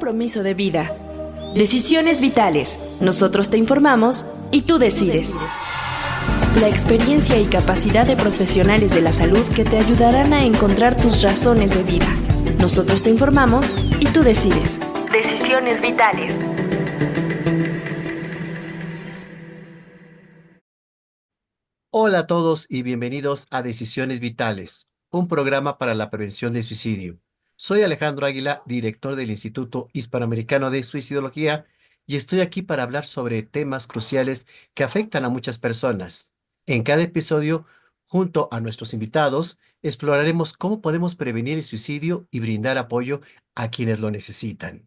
compromiso de vida. Decisiones vitales. Nosotros te informamos y tú decides. La experiencia y capacidad de profesionales de la salud que te ayudarán a encontrar tus razones de vida. Nosotros te informamos y tú decides. Decisiones vitales. Hola a todos y bienvenidos a Decisiones Vitales, un programa para la prevención del suicidio. Soy Alejandro Águila, director del Instituto Hispanoamericano de Suicidología, y estoy aquí para hablar sobre temas cruciales que afectan a muchas personas. En cada episodio, junto a nuestros invitados, exploraremos cómo podemos prevenir el suicidio y brindar apoyo a quienes lo necesitan.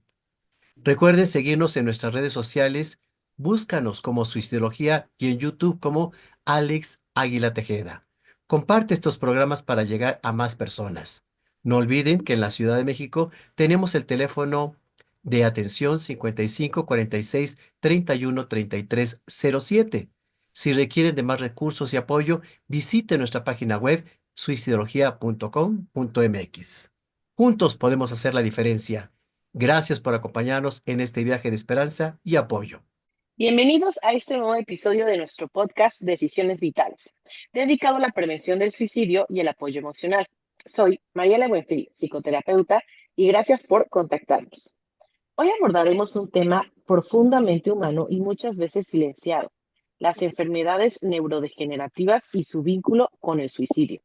Recuerden seguirnos en nuestras redes sociales, búscanos como Suicidología y en YouTube como Alex Águila Tejeda. Comparte estos programas para llegar a más personas. No olviden que en la Ciudad de México tenemos el teléfono de atención 55 46 31 33 07. Si requieren de más recursos y apoyo, visite nuestra página web suicidología.com.mx. Juntos podemos hacer la diferencia. Gracias por acompañarnos en este viaje de esperanza y apoyo. Bienvenidos a este nuevo episodio de nuestro podcast Decisiones Vitales, dedicado a la prevención del suicidio y el apoyo emocional. Soy Mariela Buenfil, psicoterapeuta, y gracias por contactarnos. Hoy abordaremos un tema profundamente humano y muchas veces silenciado: las enfermedades neurodegenerativas y su vínculo con el suicidio.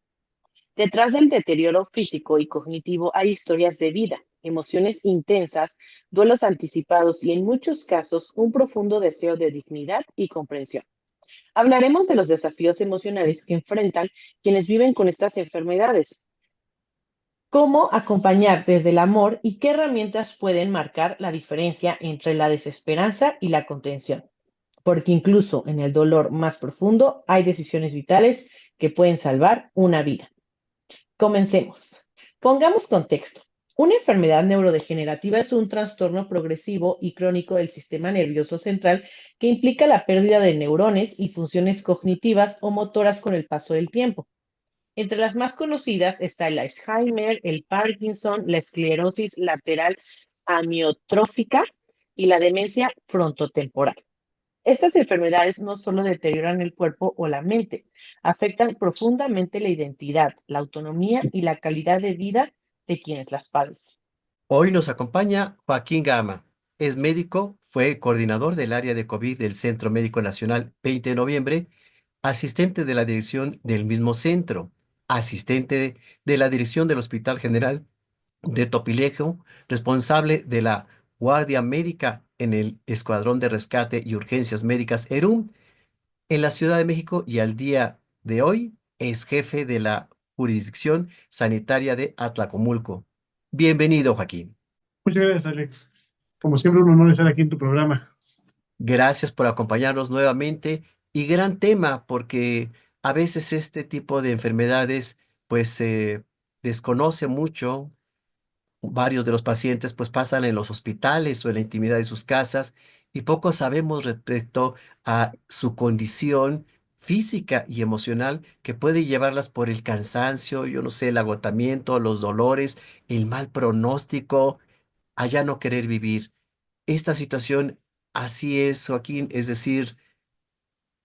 Detrás del deterioro físico y cognitivo hay historias de vida, emociones intensas, duelos anticipados y en muchos casos un profundo deseo de dignidad y comprensión. Hablaremos de los desafíos emocionales que enfrentan quienes viven con estas enfermedades, cómo acompañar desde el amor y qué herramientas pueden marcar la diferencia entre la desesperanza y la contención. Porque incluso en el dolor más profundo hay decisiones vitales que pueden salvar una vida. Comencemos. Pongamos contexto. Una enfermedad neurodegenerativa es un trastorno progresivo y crónico del sistema nervioso central que implica la pérdida de neurones y funciones cognitivas o motoras con el paso del tiempo. Entre las más conocidas está el Alzheimer, el Parkinson, la esclerosis lateral amiotrófica y la demencia frontotemporal. Estas enfermedades no solo deterioran el cuerpo o la mente, afectan profundamente la identidad, la autonomía y la calidad de vida de quienes las padecen. Hoy nos acompaña Joaquín Gama. Es médico, fue coordinador del área de COVID del Centro Médico Nacional 20 de noviembre, asistente de la dirección del mismo centro, asistente de la dirección del Hospital General de Topilejo, responsable de la Guardia Médica en el Escuadrón de Rescate y Urgencias Médicas ERUM en la Ciudad de México y al día de hoy es jefe de la Jurisdicción Sanitaria de Atlacomulco. Bienvenido, Joaquín. Muchas gracias, Alex. Como siempre, un honor estar aquí en tu programa. Gracias por acompañarnos nuevamente y gran tema porque a veces este tipo de enfermedades pues se desconoce mucho. Varios de los pacientes pues pasan en los hospitales o en la intimidad de sus casas y poco sabemos respecto a su condición física y emocional que puede llevarlas por el cansancio, yo no sé, el agotamiento, los dolores, el mal pronóstico, a ya no querer vivir. Esta situación así es, Joaquín, es decir,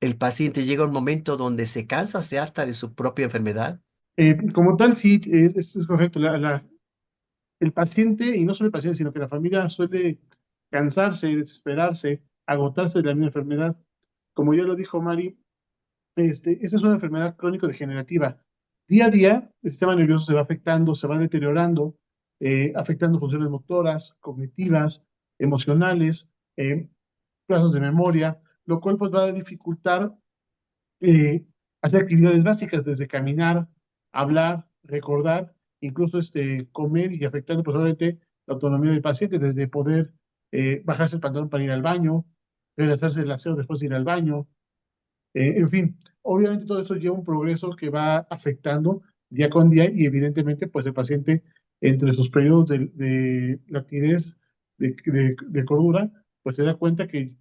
el paciente llega a un momento donde se cansa, se harta de su propia enfermedad. Como tal, sí, es correcto. El paciente, y no solo el paciente, sino que la familia suele cansarse, desesperarse, agotarse de la misma enfermedad. Como ya lo dijo Mari, esta es una enfermedad crónico-degenerativa. Día a día, el sistema nervioso se va afectando, se va deteriorando, afectando funciones motoras, cognitivas, emocionales, plazos de memoria, lo cual pues va a dificultar eh, hacer actividades básicas, desde caminar, hablar, recordar, incluso comer, y afectando probablemente la autonomía del paciente, desde poder bajarse el pantalón para ir al baño, realizarse el aseo después de ir al baño, en fin, obviamente todo eso lleva un progreso que va afectando día con día, y evidentemente pues el paciente, entre sus periodos de laxidez, de cordura, pues se da cuenta que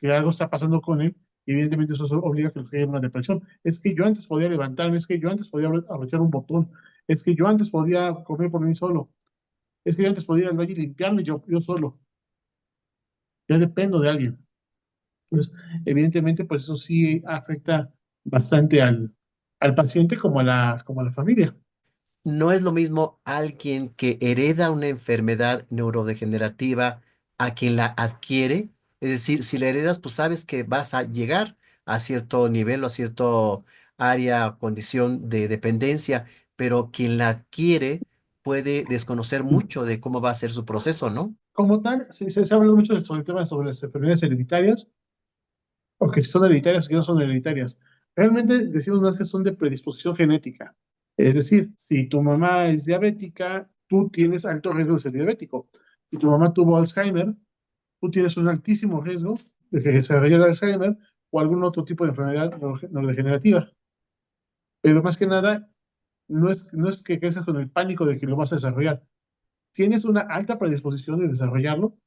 algo está pasando con él, y evidentemente eso obliga a que le caiga una depresión. Es que yo antes podía levantarme, es que yo antes podía abrochar un botón, es que yo antes podía comer por mí solo, es que yo antes podía ir al baño y limpiarme yo solo. ya dependo de alguien. Pues, evidentemente, pues eso sí afecta bastante al paciente como a la familia. No es lo mismo alguien que hereda una enfermedad neurodegenerativa a quien la adquiere. Es decir, si la heredas, pues sabes que vas a llegar a cierto nivel o a cierto área o condición de dependencia, pero quien la adquiere puede desconocer mucho de cómo va a ser su proceso, ¿no? Como tal, se ha hablado mucho sobre el tema sobre las enfermedades hereditarias, o que si son hereditarias o que no son hereditarias. Realmente decimos más que son de predisposición genética. Es decir, si tu mamá es diabética, tú tienes alto riesgo de ser diabético. Si tu mamá tuvo Alzheimer, tú tienes un altísimo riesgo de que desarrolle el Alzheimer o algún otro tipo de enfermedad neurodegenerativa. Pero más que nada, no es que crezcas con el pánico de que lo vas a desarrollar. Tienes una alta predisposición de desarrollarlo,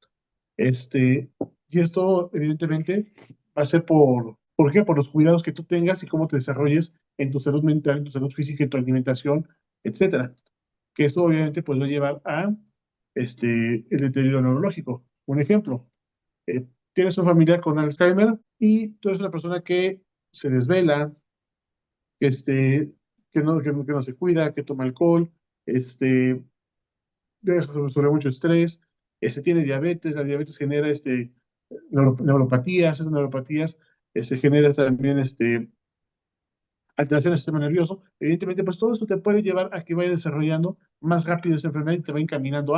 este, y esto evidentemente va a ser ¿por qué? Por los cuidados que tú tengas y cómo te desarrolles en tu salud mental, en tu salud física, en tu alimentación, etcétera. Que esto obviamente pues va a llevar a el deterioro neurológico. Un ejemplo, tienes un familiar con Alzheimer y tú eres una persona que se desvela, que, que no se cuida, que toma alcohol, este, sobre mucho estrés, tiene diabetes, la diabetes genera neuropatías, esas neuropatías genera también alteraciones del sistema nervioso. Evidentemente, pues todo esto te puede llevar a que vaya desarrollando más rápido esa enfermedad y te va encaminando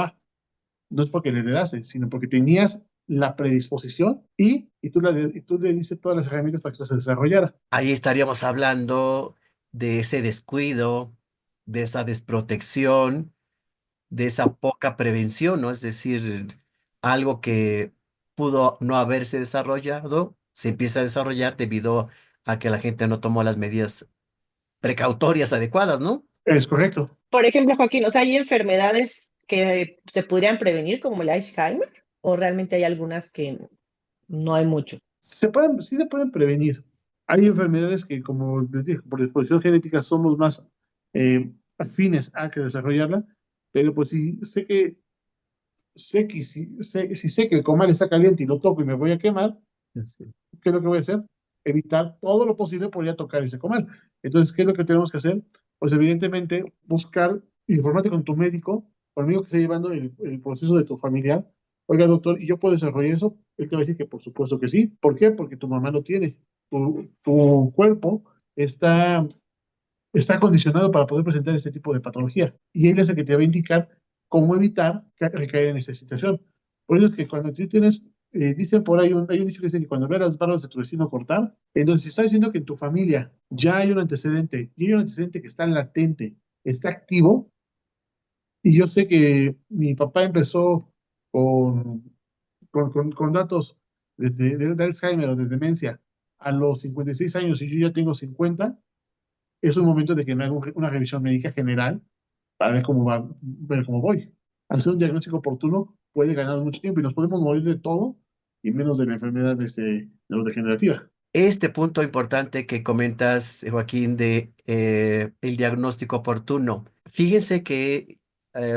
no es porque le heredaste, sino porque tenías la predisposición y tú le diste todas las herramientas para que esto se desarrollara. Ahí estaríamos hablando de ese descuido, de esa desprotección, de esa poca prevención, ¿no? Es decir, algo que pudo no haberse desarrollado, se empieza a desarrollar debido a que la gente no tomó las medidas precautorias adecuadas, ¿no? Es correcto. Por ejemplo, Joaquín, o sea, ¿hay enfermedades que se podrían prevenir como el Alzheimer? ¿O realmente hay algunas que no hay mucho? Sí se pueden prevenir. Hay enfermedades que, como les dije, por disposición genética somos más afines a que desarrollarla, pero pues si sé que el comal está caliente y lo toco y me voy a quemar, Sí. ¿qué es lo que voy a hacer? Evitar todo lo posible por ya tocar ese comal. Entonces, ¿qué es lo que tenemos que hacer? Pues evidentemente buscar, informarte con tu médico, o el médico que esté llevando el proceso de tu familiar. Oiga, doctor, ¿y yo puedo desarrollar eso? Él te va a decir que por supuesto que sí. ¿Por qué? Porque tu mamá lo tiene. Tu cuerpo está, está condicionado para poder presentar este tipo de patología. Y él es el que te va a indicar cómo evitar recaer en esa situación. Por eso es que cuando tú tienes, dicen por ahí, hay un dicho que dice que cuando veas las barbas de tu vecino cortar, entonces si está diciendo que en tu familia ya hay un antecedente y hay un antecedente que está latente, está activo, y yo sé que mi papá empezó con, con datos de Alzheimer o de demencia a los 56 años y yo ya tengo 50, es un momento de que me haga una revisión médica general para ver cómo voy. Hacer un diagnóstico oportuno puede ganar mucho tiempo y nos podemos morir de todo y menos de la enfermedad neurodegenerativa. Este punto importante que comentas, Joaquín, de el diagnóstico oportuno. Fíjense que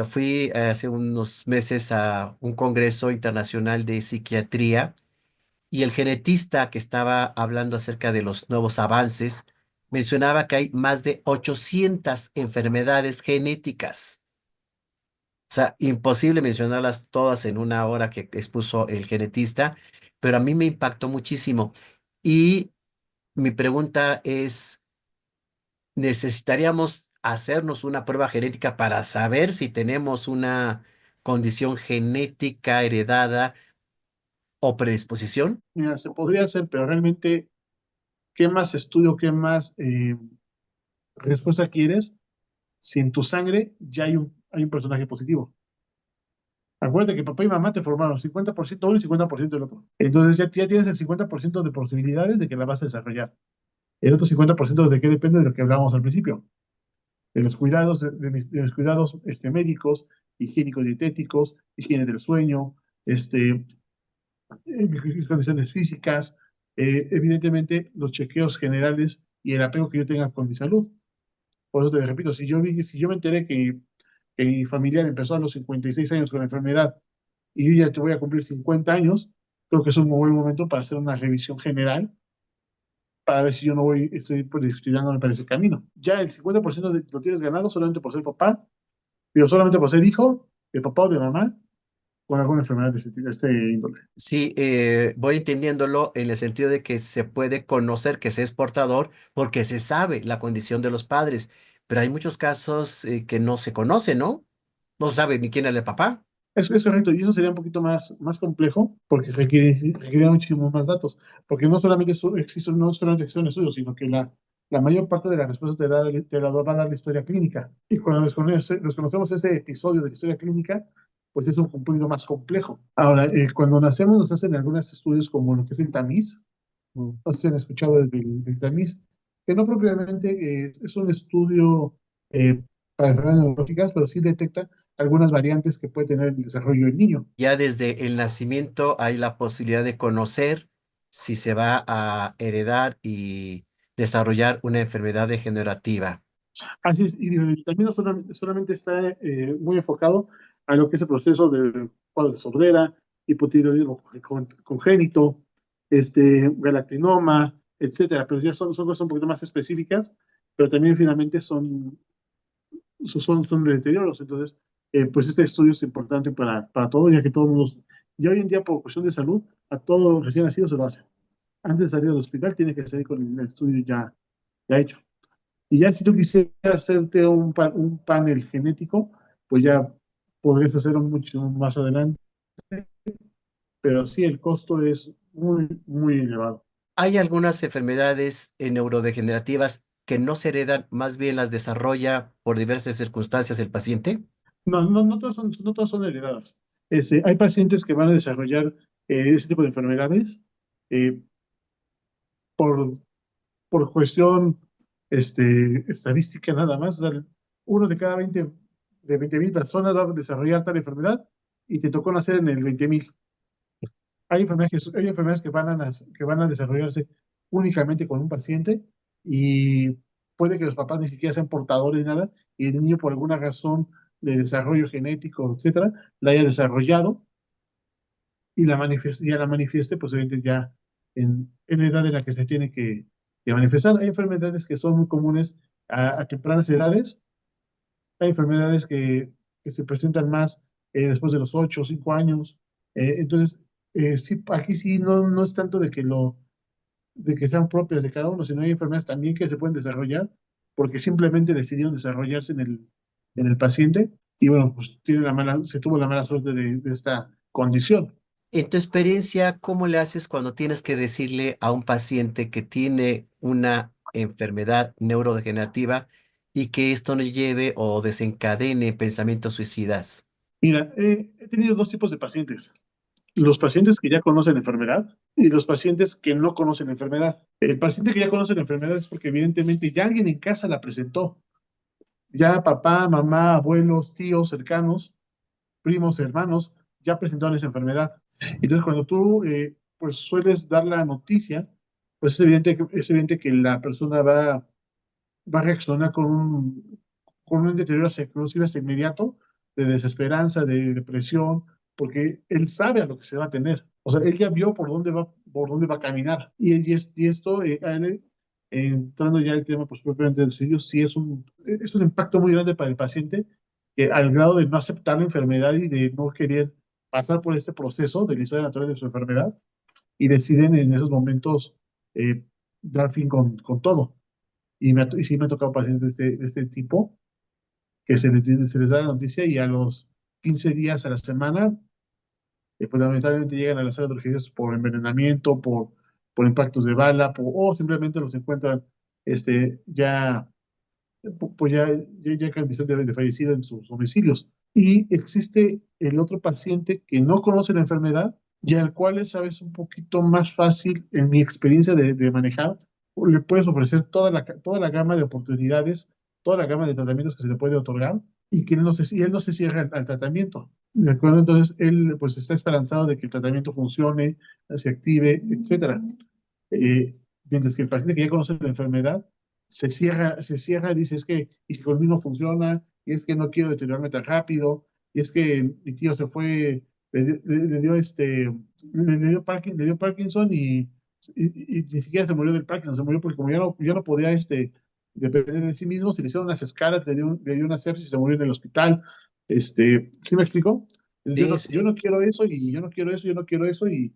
fui hace unos meses a un congreso internacional de psiquiatría y el genetista que estaba hablando acerca de los nuevos avances mencionaba que hay más de 800 enfermedades genéticas. O sea, imposible mencionarlas todas en una hora que expuso el genetista, pero a mí me impactó muchísimo. Y mi pregunta es, ¿necesitaríamos hacernos una prueba genética para saber si tenemos una condición genética heredada o predisposición? Mira, se podría hacer, pero realmente, ¿qué más estudio, qué más respuesta quieres si en tu sangre ya hay un personaje positivo? Acuérdate que papá y mamá te formaron 50% uno y 50% el otro. Entonces ya tienes el 50% de posibilidades de que la vas a desarrollar. El otro 50% de qué depende de lo que hablábamos al principio, de los cuidados, de los cuidados médicos, higiénicos, dietéticos, higiene del sueño, mis condiciones físicas, evidentemente los chequeos generales y el apego que yo tenga con mi salud. Por eso te repito, si yo me enteré que mi familiar empezó a los 56 años con la enfermedad y yo ya te voy a cumplir 50 años, creo que es un muy buen momento para hacer una revisión general para ver si yo no estoy predestinándome para ese camino. Ya el 50% lo tienes ganado solamente por ser papá, digo, solamente por ser hijo de papá o de mamá con alguna enfermedad de este índole. Sí, voy entendiéndolo en el sentido de que se puede conocer que se es portador porque se sabe la condición de los padres, pero hay muchos casos que no se conoce, ¿no? No se sabe ni quién es el papá. Es correcto, y eso sería un poquito más complejo porque requeriría muchísimos más datos, porque no solamente existen estudios, sino que la mayor parte de la respuesta te la va a dar la historia clínica. Y cuando desconocemos ese episodio de la historia clínica, pues es un poquito más complejo. Ahora, cuando nacemos nos hacen algunos estudios como lo que es el tamiz, no sé si han escuchado del tamiz, que no propiamente es un estudio para enfermedades neurológicas, pero sí detecta algunas variantes que puede tener el desarrollo del niño. Ya desde el nacimiento hay la posibilidad de conocer si se va a heredar y desarrollar una enfermedad degenerativa. Así es, y digo, también no solamente está muy enfocado a lo que es el proceso de cuadro de sordera, hipotiroidismo congénito, galactinoma, etcétera, pero ya son cosas un poquito más específicas, pero también finalmente son de deterioros. Entonces, pues este estudio es importante para todo, ya que todo el mundo, ya hoy en día por cuestión de salud, a todo recién nacido se lo hace. Antes de salir del hospital, tiene que salir con el estudio ya hecho. Y ya si tú quisieras hacerte un panel genético, pues ya podrías hacerlo mucho más adelante, pero sí, el costo es muy elevado. Hay algunas enfermedades neurodegenerativas que no se heredan, más bien las desarrolla por diversas circunstancias el paciente. No todas son heredadas. Hay pacientes que van a desarrollar ese tipo de enfermedades eh, por, por cuestión estadística nada más. O sea, uno de 20,000 personas va a desarrollar tal enfermedad y te tocó nacer en el 20,000. Hay enfermedades que van a desarrollarse únicamente con un paciente y puede que los papás ni siquiera sean portadores de nada y el niño por alguna razón de desarrollo genético, etcétera, la haya desarrollado y ya la manifieste, pues obviamente ya en la edad en la que se tiene que manifestar. Hay enfermedades que son muy comunes a tempranas edades. Hay enfermedades que se presentan más después de los 8 o 5 años. Entonces, sí, aquí sí no es tanto de que sean propias de cada uno, sino hay enfermedades también que se pueden desarrollar porque simplemente decidieron desarrollarse en el paciente y bueno, pues se tuvo la mala suerte de esta condición. En tu experiencia, ¿cómo le haces cuando tienes que decirle a un paciente que tiene una enfermedad neurodegenerativa y que esto no lleve o desencadene pensamientos suicidas? Mira, he tenido dos tipos de pacientes. Los pacientes que ya conocen la enfermedad y los pacientes que no conocen la enfermedad. El paciente que ya conoce la enfermedad es porque evidentemente ya alguien en casa la presentó. Ya papá, mamá, abuelos, tíos cercanos, primos, hermanos, ya presentaron esa enfermedad. Entonces, cuando tú pues sueles dar la noticia, pues es evidente que la persona va a reaccionar con un deterioro inclusive hasta inmediato, de desesperanza, de depresión, porque él sabe a lo que se va a tener. O sea, él ya vio por dónde va a caminar. Y esto, entrando ya al tema pues, propiamente del suicidio, sí es un impacto muy grande para el paciente, que al grado de no aceptar la enfermedad y de no querer pasar por este proceso de la historia natural de su enfermedad, y deciden en esos momentos dar fin con todo. Y sí me ha tocado pacientes de este tipo que se les da la noticia y a los 15 días a la semana, pues lamentablemente llegan a la sala de urgencias por envenenamiento, por impactos de bala, o simplemente los encuentran ya, pues ya en condición de fallecido en sus domicilios. Y existe el otro paciente que no conoce la enfermedad y al cual es a veces un poquito más fácil, en mi experiencia de manejar, le puedes ofrecer toda la gama de oportunidades, toda la gama de tratamientos que se le puede otorgar y que él no se cierra al tratamiento. ¿De acuerdo? Entonces él pues está esperanzado de que el tratamiento funcione, se active, etcétera. Mientras que el paciente que ya conoce la enfermedad se cierra y dice, es que, y si conmigo no funciona, y es que no quiero deteriorarme tan rápido, y es que mi tío se fue le dio Parkinson y ni siquiera se murió del Parkinson, se murió porque como ya no podía depender de sí mismo, se le hicieron unas escalas, le dio una sepsis y se murió en el hospital. ¿Sí me explico? Sí, Yo sí. no quiero eso y yo no quiero eso, yo no quiero eso y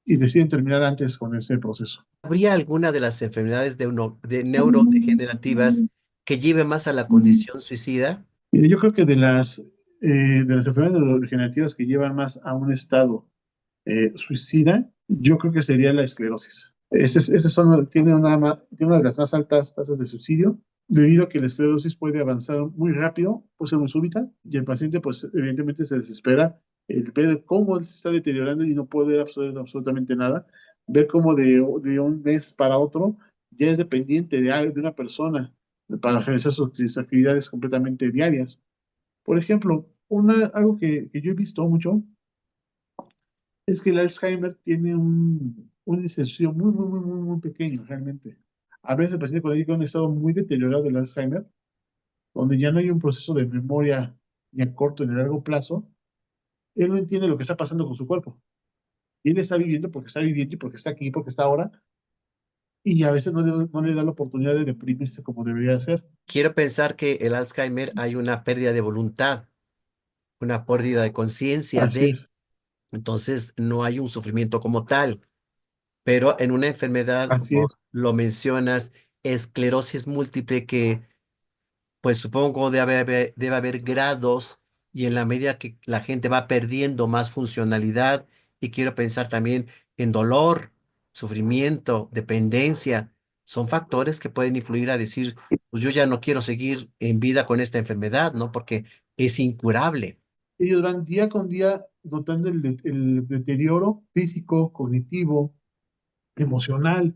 deciden terminar antes con ese proceso. ¿Habría alguna de las enfermedades de neurodegenerativas que lleve más a la condición suicida? Mire, yo creo que de las enfermedades neurodegenerativas que llevan más a un estado suicida, yo creo que sería la esclerosis. Tiene una de las más altas tasas de suicidio, debido a que la esclerosis puede avanzar muy rápido, puede ser muy súbita, y el paciente, pues, evidentemente se desespera, ver cómo él se está deteriorando y no poder hacer absolutamente nada, ver cómo de un mes para otro ya es dependiente de una persona para realizar sus actividades completamente diarias. Por ejemplo, algo que yo he visto mucho es que el Alzheimer tiene un índice muy pequeño realmente. A veces el paciente cuando llega a un estado muy deteriorado del Alzheimer, donde ya no hay un proceso de memoria ni a corto ni a largo plazo, él no entiende lo que está pasando con su cuerpo. Y él está viviendo porque está viviendo y porque está aquí, porque está ahora, y a veces no le da la oportunidad de deprimirse como debería hacer. Quiero pensar que el Alzheimer hay una pérdida de voluntad, una pérdida de conciencia Así de, es, entonces no hay un sufrimiento como tal, pero en una enfermedad, así como es. lo mencionas, esclerosis múltiple que pues supongo debe haber grados y en la medida que la gente va perdiendo más funcionalidad y quiero pensar también en dolor, sufrimiento, dependencia, son factores que pueden influir a decir, pues yo ya no quiero seguir en vida con esta enfermedad, ¿no? Porque es incurable. Ellos van día con día notando el deterioro físico, cognitivo, emocional,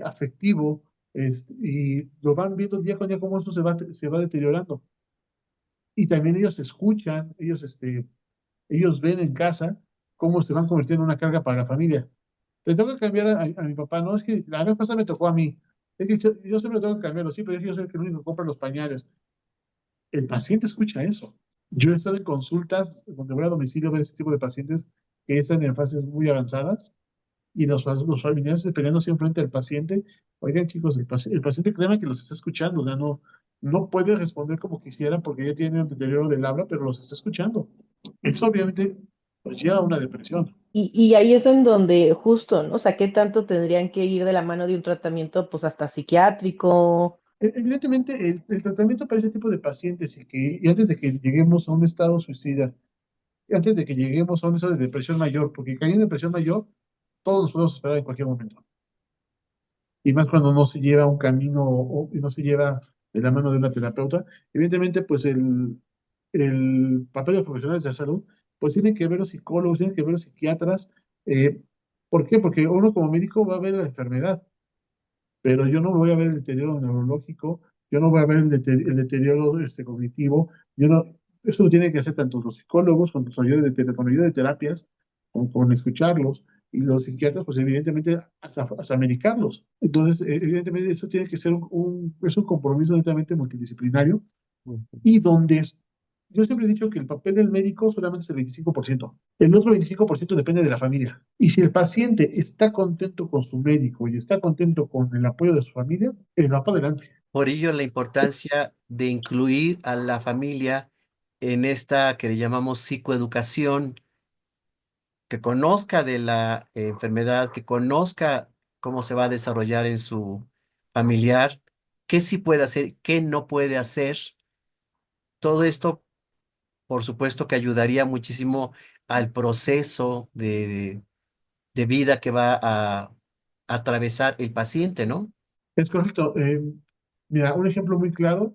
afectivo, y lo van viendo día con día cómo eso se va deteriorando. Y también ellos escuchan, ellos ven en casa cómo se van convirtiendo en una carga para la familia. Te tengo que cambiar a mi papá, no es que la vez pasada me tocó a mí. Es que yo siempre tengo que cambiarlo, sí, pero es que yo soy el que el único que compra los pañales. El paciente escucha eso. Yo he estado en consultas donde voy a domicilio a ver ese tipo de pacientes que están en fases muy avanzadas y los familiares peleando así enfrente del paciente. Oigan, chicos, el paciente créanme que los está escuchando, o sea, no puede responder como quisiera porque ya tiene un deterioro del habla, pero los está escuchando. Eso obviamente pues lleva a una depresión. Y ahí es en donde justo, ¿no? O sea, ¿qué tanto tendrían que ir de la mano de un tratamiento, pues hasta psiquiátrico? Evidentemente, el tratamiento para ese tipo de pacientes y antes de que lleguemos a un estado suicida, antes de que lleguemos a un estado de depresión mayor, porque cayendo en depresión mayor, todos nos podemos esperar en cualquier momento. Y más cuando no se lleva un camino y no se lleva de la mano de una terapeuta. Evidentemente, pues el papel de los profesionales de la salud, pues tienen que ver los psicólogos, tienen que ver los psiquiatras. Eh, ¿Por qué? Porque uno como médico va a ver la enfermedad, pero yo no voy a ver el deterioro neurológico, yo no voy a ver el deterioro cognitivo, eso lo tienen que hacer tanto los psicólogos con ayuda de terapias, con escucharlos, y los psiquiatras, pues evidentemente, hasta medicarlos. Entonces, evidentemente, eso tiene que ser es un compromiso netamente multidisciplinario y yo siempre he dicho que el papel del médico solamente es el 25%. El otro 25% depende de la familia. Y si el paciente está contento con su médico y está contento con el apoyo de su familia, él va para adelante. Por ello, la importancia de incluir a la familia en esta que le llamamos psicoeducación, que conozca de la enfermedad, que conozca cómo se va a desarrollar en su familiar, qué sí puede hacer, qué no puede hacer. Todo esto, por supuesto, que ayudaría muchísimo al proceso de vida que va a atravesar el paciente, ¿no? Es correcto. Mira, un ejemplo muy claro,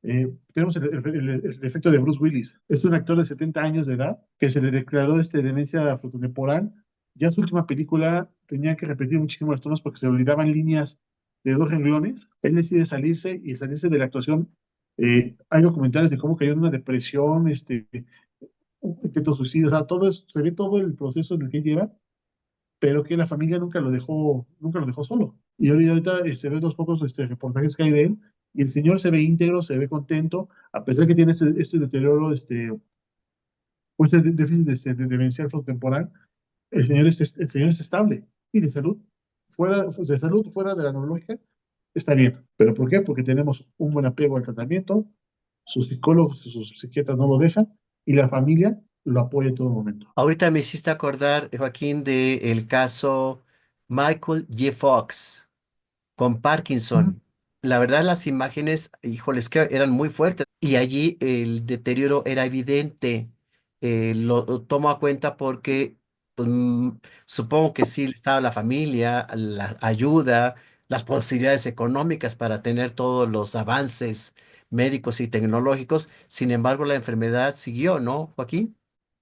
tenemos el efecto de Bruce Willis. Es un actor de 70 años de edad que se le declaró demencia frontotemporal. Ya en su última película tenía que repetir muchísimo las tomas porque se le olvidaban líneas de dos renglones. Él decide salirse de la actuación. Hay documentales de cómo cayó en una depresión, un intento suicida, o sea, se ve todo el proceso en el que lleva, pero que la familia nunca lo dejó solo. Y ahorita se ven los pocos reportajes que hay de él, y el señor se ve íntegro, se ve contento, a pesar que tiene este deterioro pues de déficit de demencial frontotemporal, el señor es estable y de salud fuera de la neurológica, está bien. ¿Pero por qué? Porque tenemos un buen apego al tratamiento, sus psicólogos y sus psiquiatras no lo dejan y la familia lo apoya en todo momento. Ahorita me hiciste acordar, Joaquín, del caso Michael J. Fox con Ujú. Parkinson. La verdad, las imágenes, híjoles, que eran muy fuertes y allí el deterioro era evidente. Lo tomo a cuenta porque pues, supongo que sí estaba la familia, la ayuda, las posibilidades económicas para tener todos los avances médicos y tecnológicos. Sin embargo, la enfermedad siguió, ¿no, Joaquín?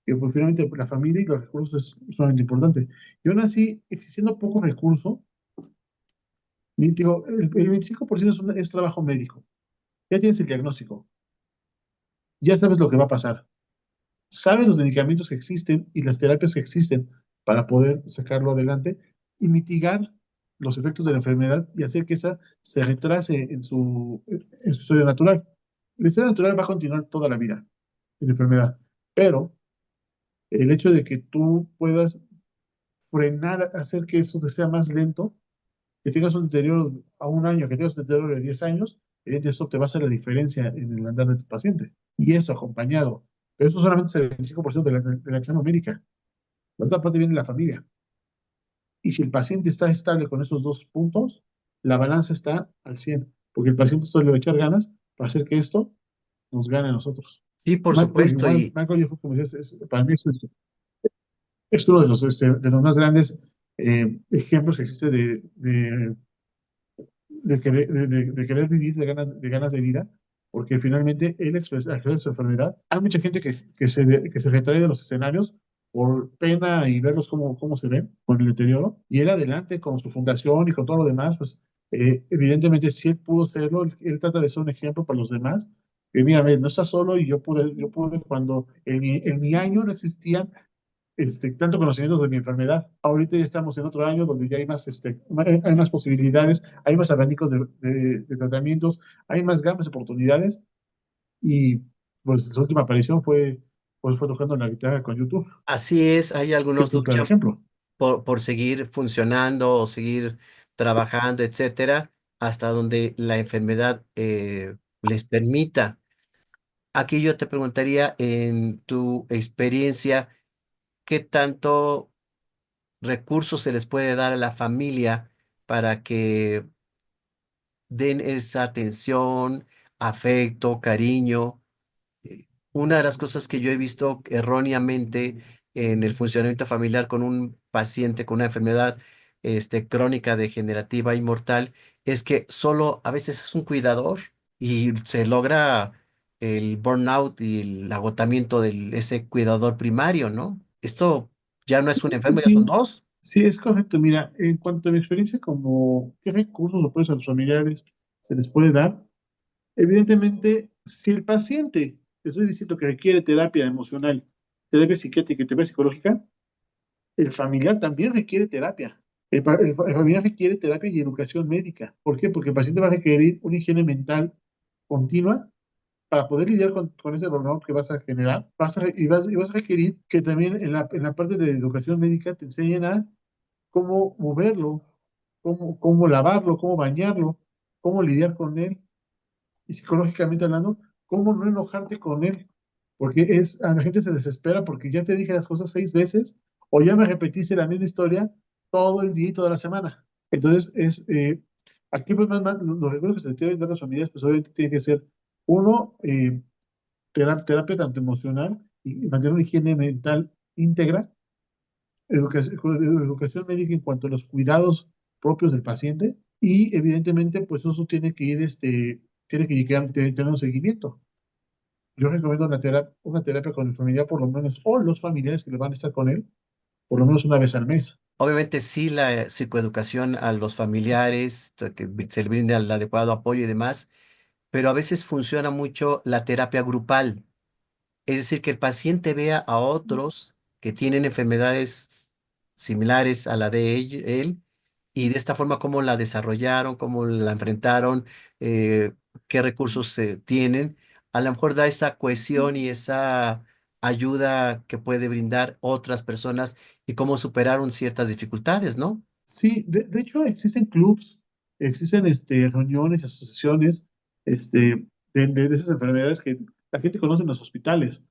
Que pues finalmente la familia y los recursos es sumamente importante. Y aún así, existiendo pocos recursos, digo, el 25% es trabajo médico. Ya tienes el diagnóstico, ya sabes lo que va a pasar, sabes los medicamentos que existen y las terapias que existen para poder sacarlo adelante y mitigar los efectos de la enfermedad y hacer que esa se retrase en su historia natural. La historia natural va a continuar toda la vida en la enfermedad, pero el hecho de que tú puedas frenar, hacer que eso sea más lento, que tengas un deterioro a un año, que tengas un deterioro de 10 años, eso te va a hacer la diferencia en el andar de tu paciente. Y eso acompañado. Pero eso solamente es el 25% de la acción médica. La otra parte viene de la familia. Y si el paciente está estable con esos dos puntos, la balanza está al 100, porque el paciente solo le va a echar ganas para hacer que esto nos gane a nosotros. Sí, por supuesto. Y Michael J. Fox, como decías, para mí es uno de los más grandes ejemplos que existe de querer vivir, de ganas de vida, porque finalmente él expresa su enfermedad. Hay mucha gente que se retrae de los escenarios por pena y verlos cómo se ven con el deterioro, y él adelante con su fundación y con todo lo demás, pues evidentemente si él pudo serlo, él trata de ser un ejemplo para los demás. Que mira, no estás solo y yo pude cuando en mi año no existían tanto conocimiento de mi enfermedad. Ahorita ya estamos en otro año donde ya hay más, hay más posibilidades, hay más abanicos de tratamientos, hay más gamas de oportunidades y pues su última aparición fue tocando la guitarra con YouTube, así es, hay que algunos es un claro luchan ejemplo. por seguir funcionando o seguir trabajando, etcétera, hasta donde la enfermedad les permita. Aquí yo te preguntaría, en tu experiencia, ¿qué tanto recursos se les puede dar a la familia para que den esa atención, afecto, cariño? Una de las cosas que yo he visto erróneamente en el funcionamiento familiar con un paciente con una enfermedad crónica, degenerativa y mortal es que solo a veces es un cuidador y se logra el burnout y el agotamiento de ese cuidador primario, ¿no? Esto ya no es un enfermo, ya son Sí, dos. sí, es correcto. Mira, en cuanto a mi experiencia, como qué recursos o apoyos a los familiares se les puede dar, evidentemente, si el paciente, te estoy diciendo que requiere terapia emocional, terapia psiquiátrica y terapia psicológica, el familiar también requiere terapia. El familiar requiere terapia y educación médica. ¿Por qué? Porque el paciente va a requerir una higiene mental continua para poder lidiar con ese burnout que vas a generar. Y vas a requerir que también en la parte de educación médica te enseñen a cómo moverlo, cómo lavarlo, cómo bañarlo, cómo lidiar con él y psicológicamente hablando, cómo no enojarte con él, porque a la gente se desespera porque ya te dije las cosas 6 veces o ya me repetiste la misma historia todo el día y toda la semana. Entonces, aquí pues los recursos que se tienen que dar a las familias, pues obviamente tiene que ser uno, terapia tanto emocional y mantener una higiene mental íntegra, educación médica en cuanto a los cuidados propios del paciente y evidentemente pues eso tiene que ir, tiene que llegar, tener un seguimiento. Yo recomiendo una terapia con el familiar por lo menos, o los familiares que le van a estar con él, por lo menos una vez al mes. Obviamente sí, la psicoeducación a los familiares, que se le brinde el adecuado apoyo y demás, pero a veces funciona mucho la terapia grupal. Es decir, que el paciente vea a otros que tienen enfermedades similares a la de él y de esta forma cómo la desarrollaron, cómo la enfrentaron, qué recursos tienen. A lo mejor da esa cohesión y esa ayuda que puede brindar otras personas y cómo superaron ciertas dificultades, ¿no? Sí, de hecho existen clubs, existen reuniones, asociaciones de esas enfermedades que la gente conoce en los hospitales.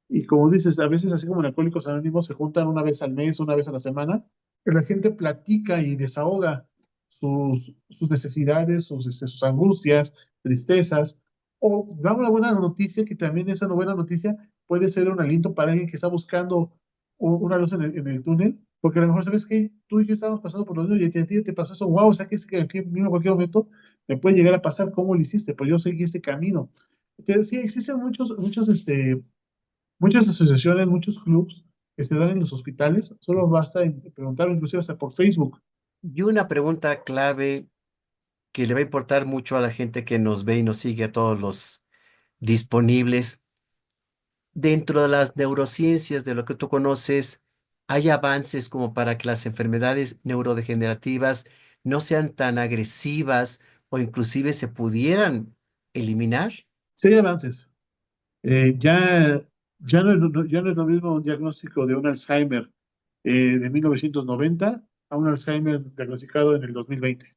Y como dices, a veces así como en Alcohólicos Anónimos se juntan una vez al mes, una vez a la semana, que la gente platica y desahoga sus necesidades, sus angustias, tristezas, o da una buena noticia, que también esa buena noticia puede ser un aliento para alguien que está buscando una luz en el túnel, porque a lo mejor sabes que tú y yo estábamos pasando por los mismos y a ti te pasó eso, wow, o sea que es que aquí mismo en cualquier momento me puede llegar a pasar cómo lo hiciste, pues yo seguí este camino. Entonces, sí, existen muchas asociaciones, muchos clubs que se dan en los hospitales, solo basta preguntar, inclusive hasta por Facebook. Y una pregunta clave que le va a importar mucho a la gente que nos ve y nos sigue, a todos los disponibles. Dentro de las neurociencias, de lo que tú conoces, ¿hay avances como para que las enfermedades neurodegenerativas no sean tan agresivas o inclusive se pudieran eliminar? Sí hay avances. Ya no es lo mismo un diagnóstico de un Alzheimer de 1990 a un Alzheimer diagnosticado en el 2020.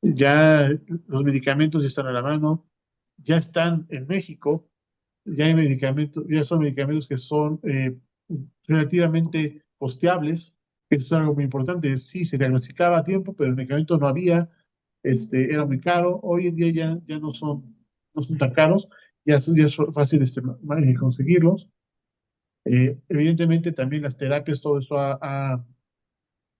Ya los medicamentos ya están a la mano, ya están en México, ya hay medicamentos, ya son medicamentos que son relativamente costeables. Eso es algo muy importante. Sí, se diagnosticaba a tiempo, pero el medicamento no había, era muy caro. Hoy en día ya no son tan caros, ya es fácil conseguirlos. Evidentemente también las terapias, todo esto ha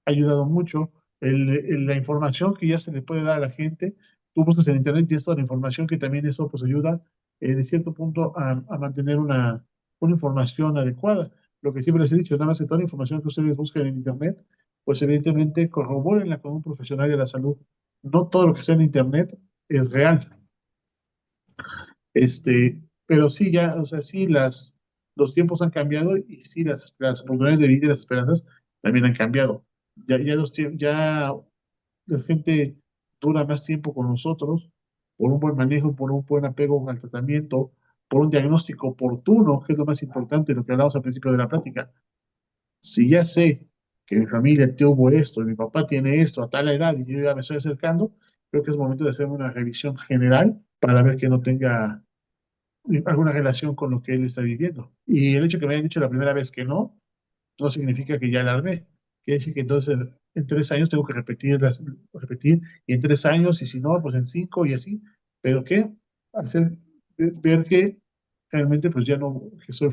ayudado mucho. La información que ya se le puede dar a la gente, tú buscas en internet y tienes toda la información que también eso pues ayuda de cierto punto a mantener una información adecuada. Lo que siempre les he dicho, nada más que toda la información que ustedes buscan en internet, pues evidentemente corrobórenla con un profesional de la salud. No todo lo que está en internet es real. Pero sí, ya, o sea, sí, los tiempos han cambiado y sí, las oportunidades de vida y las esperanzas también han cambiado. Ya la gente dura más tiempo con nosotros por un buen manejo, por un buen apego al tratamiento, por un diagnóstico oportuno, que es lo más importante, lo que hablamos al principio de la práctica. Si ya sé que mi familia tuvo esto, y mi papá tiene esto a tal edad y yo ya me estoy acercando, creo que es momento de hacer una revisión general para ver que no tenga alguna relación con lo que él está viviendo. Y el hecho que me hayan dicho la primera vez que no significa que ya la armé. Quiere decir que entonces en 3 años tengo que repetir, y en 3 años, y si no, pues en 5 y así. Pero que hacer, ver que realmente pues ya no, que estoy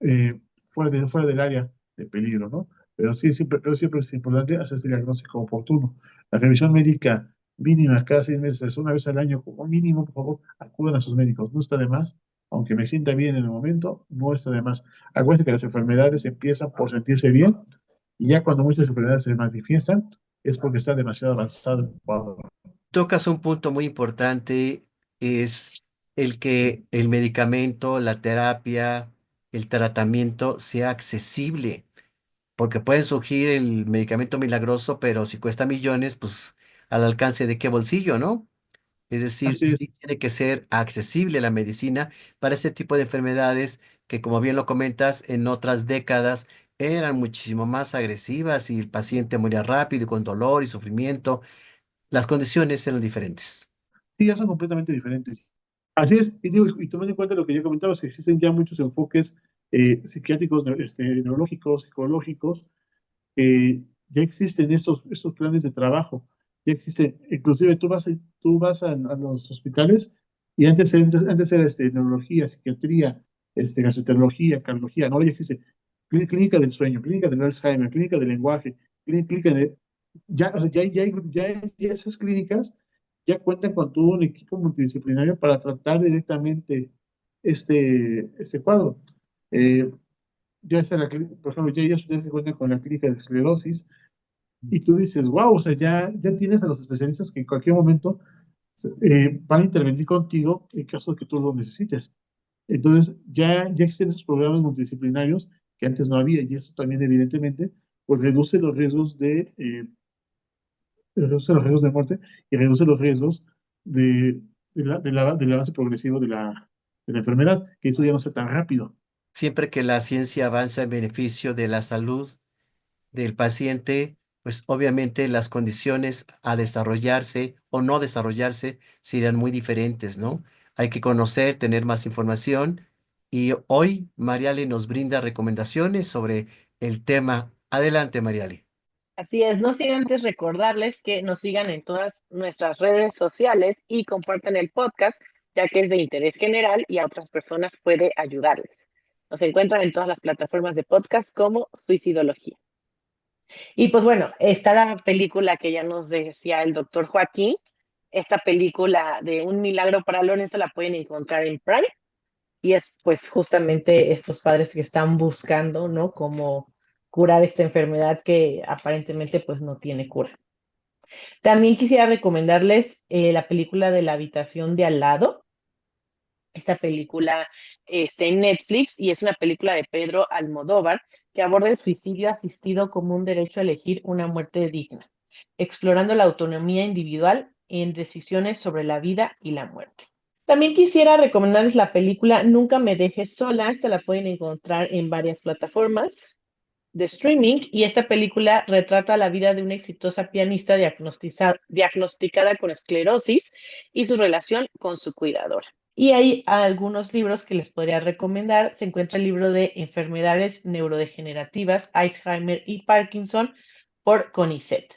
eh, fuera del área de peligro, ¿no? Pero siempre es importante hacer ese diagnóstico oportuno. La revisión médica mínima cada 6 meses, una vez al año como mínimo, por favor, acudan a sus médicos. No está de más, aunque me sienta bien en el momento, no está de más. Acuérdense que las enfermedades empiezan por sentirse bien y ya cuando muchas enfermedades se manifiestan es porque está demasiado avanzado el cuadro. Tocas un punto muy importante, es el que el medicamento, la terapia, el tratamiento sea accesible, porque puede surgir el medicamento milagroso, pero si cuesta millones, pues al alcance de qué bolsillo, ¿no? Es decir, Así es. sí tiene que ser accesible la medicina para este tipo de enfermedades que, como bien lo comentas, en otras décadas eran muchísimo más agresivas y el paciente moría rápido y con dolor y sufrimiento. Las condiciones eran diferentes. Sí, ya son completamente diferentes. Así es, y, digo, y tomando en cuenta lo que ya comentaba, que existen ya muchos enfoques psiquiátricos, neurológicos, psicológicos, ya existen estos planes de trabajo, ya existen, inclusive tú vas a los hospitales y antes era neurología, psiquiatría, gastroenterología, cardiología, no, ahora ya existe clínica del sueño, clínica del Alzheimer, clínica del lenguaje, clínica de, ya, o sea, ya esas clínicas ya cuentan con todo un equipo multidisciplinario para tratar directamente este cuadro. Eh, ya está por ejemplo, ya ellos ya se cuentan con la clínica de esclerosis, y tú dices, wow, o sea, ya tienes a los especialistas que en cualquier momento van a intervenir contigo en caso de que tú lo necesites. Entonces, ya existen esos programas multidisciplinarios que antes no había, y eso también, evidentemente, pues reduce los riesgos de muerte y reduce los riesgos de, del avance progresivo de la enfermedad, que esto ya no sea tan rápido. Siempre que la ciencia avanza en beneficio de la salud del paciente, pues obviamente las condiciones a desarrollarse o no desarrollarse serían muy diferentes, ¿no? Hay que conocer, tener más información y hoy Mariale nos brinda recomendaciones sobre el tema. Adelante, Mariale. Así es, no sin antes recordarles que nos sigan en todas nuestras redes sociales y compartan el podcast, ya que es de interés general y a otras personas puede ayudarles. Nos encuentran en todas las plataformas de podcast como Suicidología. Y pues bueno, está la película que ya nos decía el doctor Joaquín. Esta película de Un Milagro para Lorenzo la pueden encontrar en Prime y es pues justamente estos padres que están buscando, ¿no? Cómo curar esta enfermedad que aparentemente pues no tiene cura. También quisiera recomendarles la película de La habitación de al lado. Esta película está en Netflix y es una película de Pedro Almodóvar que aborda el suicidio asistido como un derecho a elegir una muerte digna, explorando la autonomía individual en decisiones sobre la vida y la muerte. También quisiera recomendarles la película Nunca me dejes sola. Esta la pueden encontrar en varias plataformas de streaming y esta película retrata la vida de una exitosa pianista diagnosticada con esclerosis y su relación con su cuidadora. Y hay algunos libros que les podría recomendar. Se encuentra el libro de Enfermedades Neurodegenerativas, Alzheimer y Parkinson por CONICET.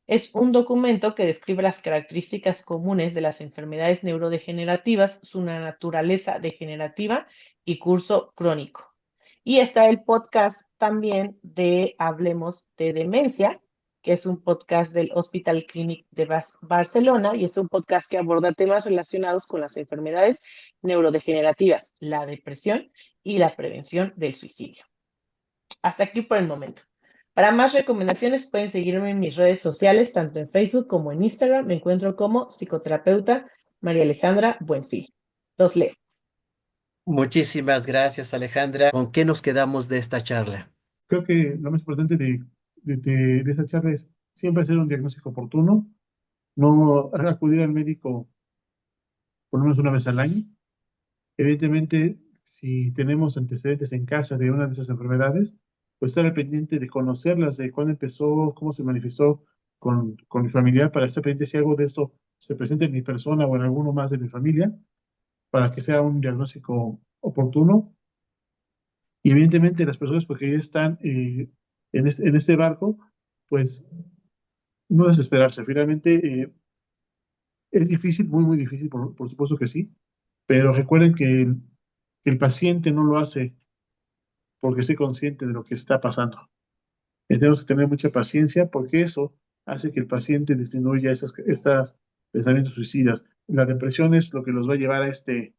Es un documento que describe las características comunes de las enfermedades neurodegenerativas, su naturaleza degenerativa y curso crónico. Y está el podcast también de Hablemos de Demencia, que es un podcast del Hospital Clínic de Barcelona y es un podcast que aborda temas relacionados con las enfermedades neurodegenerativas, la depresión y la prevención del suicidio. Hasta aquí por el momento. Para más recomendaciones pueden seguirme en mis redes sociales, tanto en Facebook como en Instagram. Me encuentro como psicoterapeuta María Alejandra Buenfil. Los leo. Muchísimas gracias, Alejandra. ¿Con qué nos quedamos de esta charla? Creo que lo más importante de esta charla es siempre hacer un diagnóstico oportuno, no acudir al médico por lo menos una vez al año. Evidentemente, si tenemos antecedentes en casa de una de esas enfermedades, pues estar al pendiente de conocerlas, de cuándo empezó, cómo se manifestó con mi familiar, para estar pendiente si algo de esto se presenta en mi persona o en alguno más de mi familia, para que sea un diagnóstico oportuno. Y evidentemente las personas porque ya están en este barco, pues no desesperarse. Finalmente es difícil, muy, muy difícil, por supuesto que sí, pero recuerden que el paciente no lo hace porque esté consciente de lo que está pasando. Tenemos que tener mucha paciencia porque eso hace que el paciente disminuya estos pensamientos suicidas. La depresión es lo que los va a llevar a este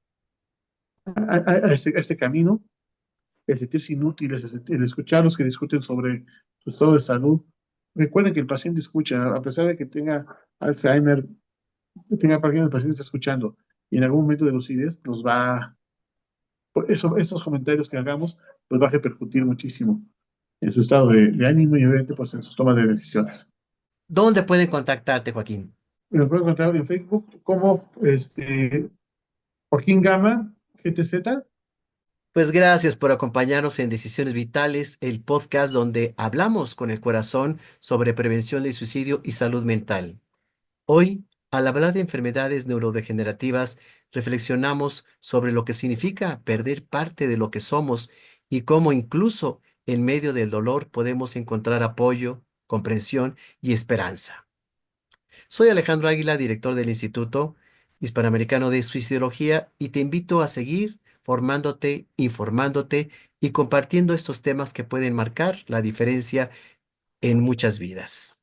camino, el sentirse inútiles, el escuchar a los que discuten sobre su estado de salud. Recuerden que el paciente escucha, a pesar de que tenga Alzheimer, tenga Parkinson, el paciente está escuchando y en algún momento de lucidez nos va, por eso, estos comentarios que hagamos, pues va a repercutir muchísimo en su estado de ánimo y obviamente pues en sus tomas de decisiones. ¿Dónde pueden contactarte, Joaquín? Me pueden encontrar en Facebook como Joaquín Gama, GTZ. Pues gracias por acompañarnos en Decisiones Vitales, el podcast donde hablamos con el corazón sobre prevención del suicidio y salud mental. Hoy, al hablar de enfermedades neurodegenerativas, reflexionamos sobre lo que significa perder parte de lo que somos y cómo incluso en medio del dolor podemos encontrar apoyo, comprensión y esperanza. Soy Alejandro Águila, director del Instituto Hispanoamericano de Suicidología, y te invito a seguir formándote, informándote y compartiendo estos temas que pueden marcar la diferencia en muchas vidas.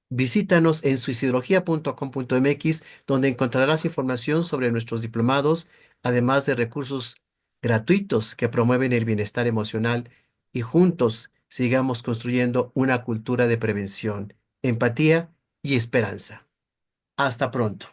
Visítanos en suicidología.com.mx, donde encontrarás información sobre nuestros diplomados, además de recursos gratuitos que promueven el bienestar emocional, y juntos sigamos construyendo una cultura de prevención, empatía y esperanza. Hasta pronto.